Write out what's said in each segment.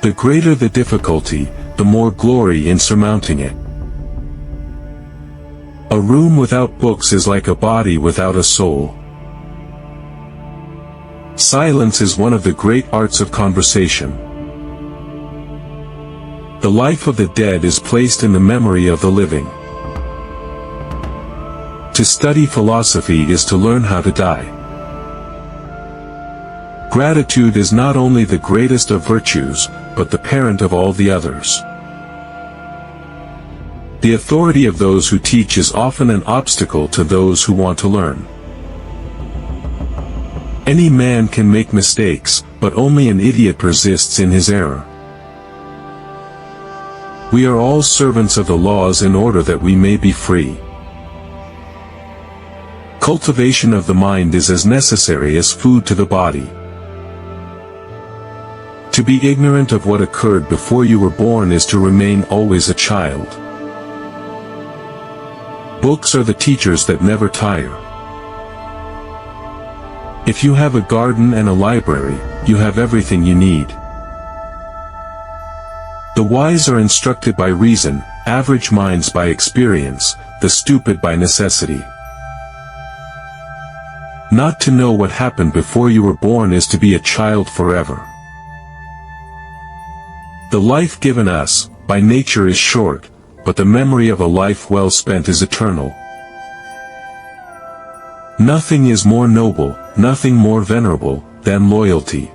The greater the difficulty, the more glory in surmounting it. A room without books is like a body without a soul. Silence is one of the great arts of conversation. The life of the dead is placed in the memory of the living. To study philosophy is to learn how to die. Gratitude is not only the greatest of virtues, but the parent of all the others. The authority of those who teach is often an obstacle to those who want to learn. Any man can make mistakes, but only an idiot persists in his error. We are all servants of the laws in order that we may be free. Cultivation of the mind is as necessary as food to the body. To be ignorant of what occurred before you were born is to remain always a child. Books are the teachers that never tire. If you have a garden and a library, you have everything you need. The wise are instructed by reason, average minds by experience, the stupid by necessity. Not to know what happened before you were born is to be a child forever. The life given us, by nature is short, but the memory of a life well spent is eternal. Nothing is more noble, nothing more venerable, than loyalty.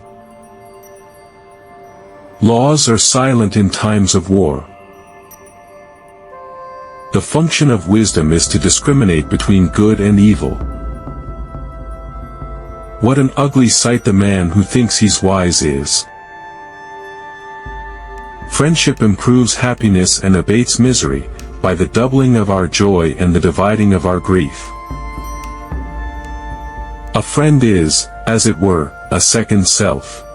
Laws are silent in times of war. The function of wisdom is to discriminate between good and evil. What an ugly sight the man who thinks he's wise is. Friendship improves happiness and abates misery, by the doubling of our joy and the dividing of our grief. A friend is, as it were, a second self.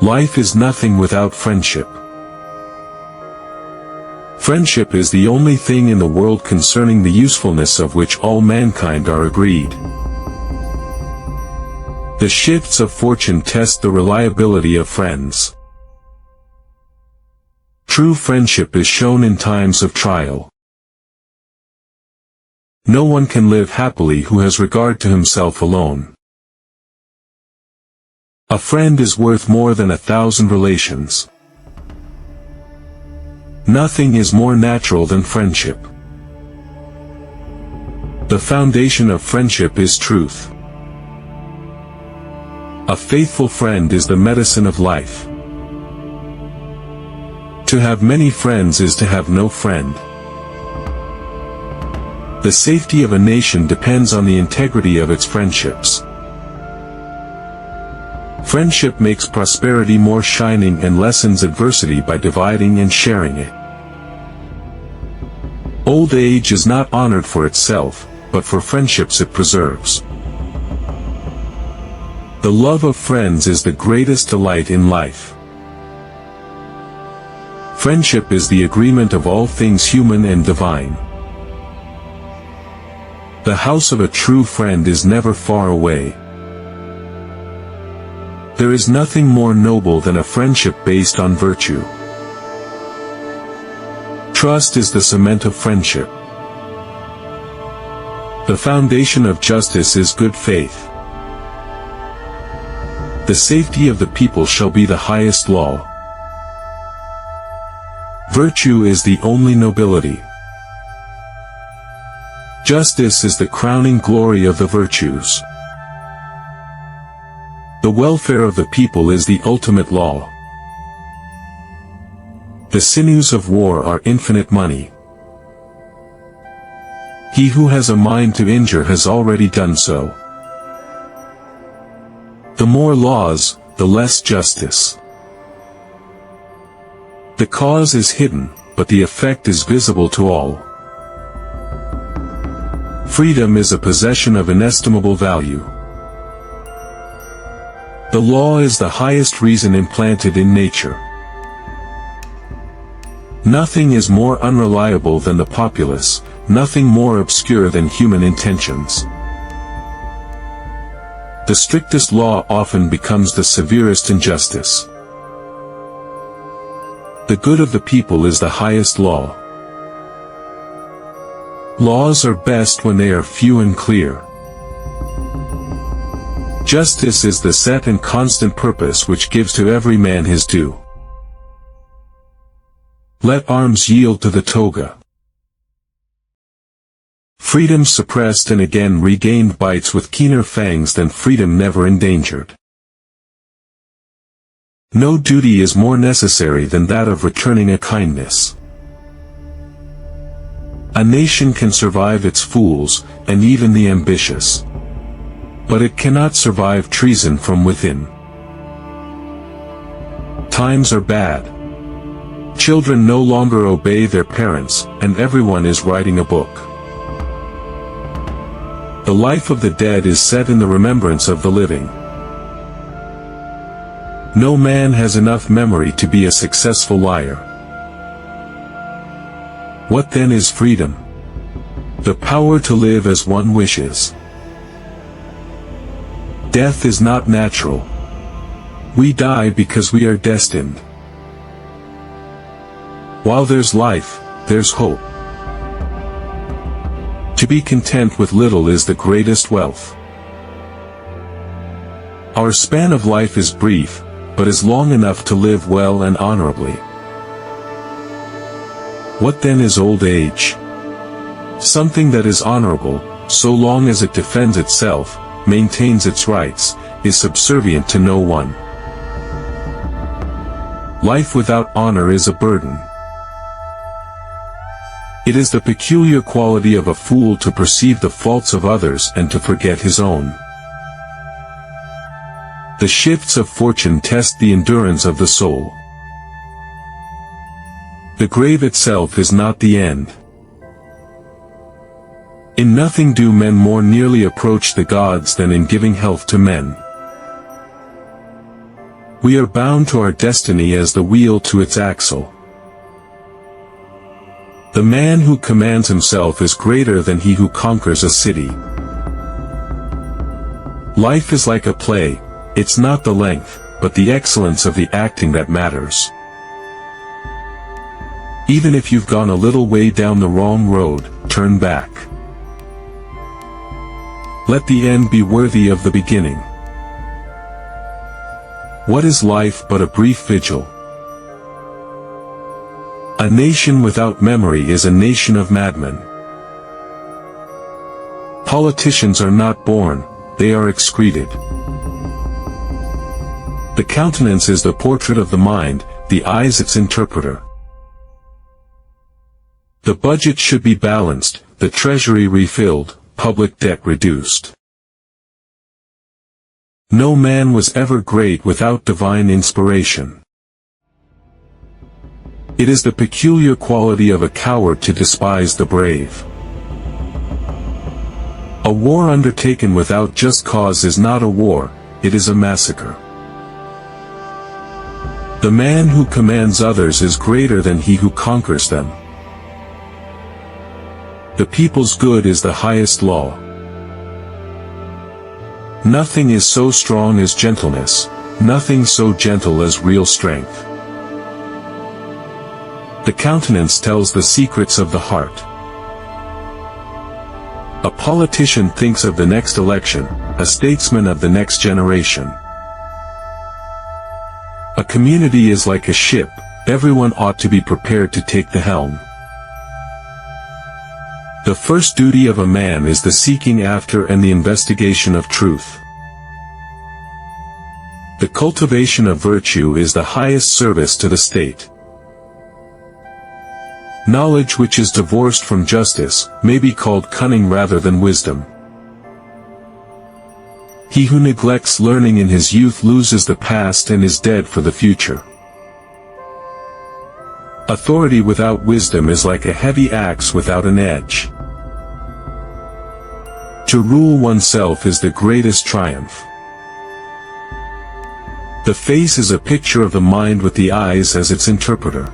Life is nothing without friendship. Friendship is the only thing in the world concerning the usefulness of which all mankind are agreed. The shifts of fortune test the reliability of friends. True friendship is shown in times of trial. No one can live happily who has regard to himself alone. A friend is worth more than 1,000 relations. Nothing is more natural than friendship. The foundation of friendship is truth. A faithful friend is the medicine of life. To have many friends is to have no friend. The safety of a nation depends on the integrity of its friendships. Friendship makes prosperity more shining and lessens adversity by dividing and sharing it. Old age is not honored for itself, but for friendships it preserves. The love of friends is the greatest delight in life. Friendship is the agreement of all things human and divine. The house of a true friend is never far away. There is nothing more noble than a friendship based on virtue. Trust is the cement of friendship. The foundation of justice is good faith. The safety of the people shall be the highest law. Virtue is the only nobility. Justice is the crowning glory of the virtues. The welfare of the people is the ultimate law. The sinews of war are infinite money. He who has a mind to injure has already done so. The more laws, the less justice. The cause is hidden, but the effect is visible to all. Freedom is a possession of inestimable value. The law is the highest reason implanted in nature. Nothing is more unreliable than the populace, nothing more obscure than human intentions. The strictest law often becomes the severest injustice. The good of the people is the highest law. Laws are best when they are few and clear. Justice is the set and constant purpose which gives to every man his due. Let arms yield to the toga. Freedom suppressed and again regained bites with keener fangs than freedom never endangered. No duty is more necessary than that of returning a kindness. A nation can survive its fools, and even the ambitious. But it cannot survive treason from within. Times are bad. Children no longer obey their parents, and everyone is writing a book. The life of the dead is set in the remembrance of the living. No man has enough memory to be a successful liar. What then is freedom? The power to live as one wishes. Death is not natural. We die because we are destined. While there's life, there's hope. To be content with little is the greatest wealth. Our span of life is brief, but is long enough to live well and honorably. What then is old age? Something that is honorable, so long as it defends itself, maintains its rights, is subservient to no one. Life without honor is a burden. It is the peculiar quality of a fool to perceive the faults of others and to forget his own. The shifts of fortune test the endurance of the soul. The grave itself is not the end. In nothing do men more nearly approach the gods than in giving health to men. We are bound to our destiny as the wheel to its axle. The man who commands himself is greater than he who conquers a city. Life is like a play, it's not the length, but the excellence of the acting that matters. Even if you've gone a little way down the wrong road, turn back. Let the end be worthy of the beginning. What is life but a brief vigil? A nation without memory is a nation of madmen. Politicians are not born, they are excreted. The countenance is the portrait of the mind, the eyes its interpreter. The budget should be balanced, the treasury refilled, public debt reduced. No man was ever great without divine inspiration. It is the peculiar quality of a coward to despise the brave. A war undertaken without just cause is not a war, it is a massacre. The man who commands others is greater than he who conquers them. The people's good is the highest law. Nothing is so strong as gentleness, nothing so gentle as real strength. The countenance tells the secrets of the heart. A politician thinks of the next election, a statesman of the next generation. A community is like a ship, everyone ought to be prepared to take the helm. The first duty of a man is the seeking after and the investigation of truth. The cultivation of virtue is the highest service to the state. Knowledge which is divorced from justice may be called cunning rather than wisdom. He who neglects learning in his youth loses the past and is dead for the future. Authority without wisdom is like a heavy axe without an edge. To rule oneself is the greatest triumph. The face is a picture of the mind with the eyes as its interpreter.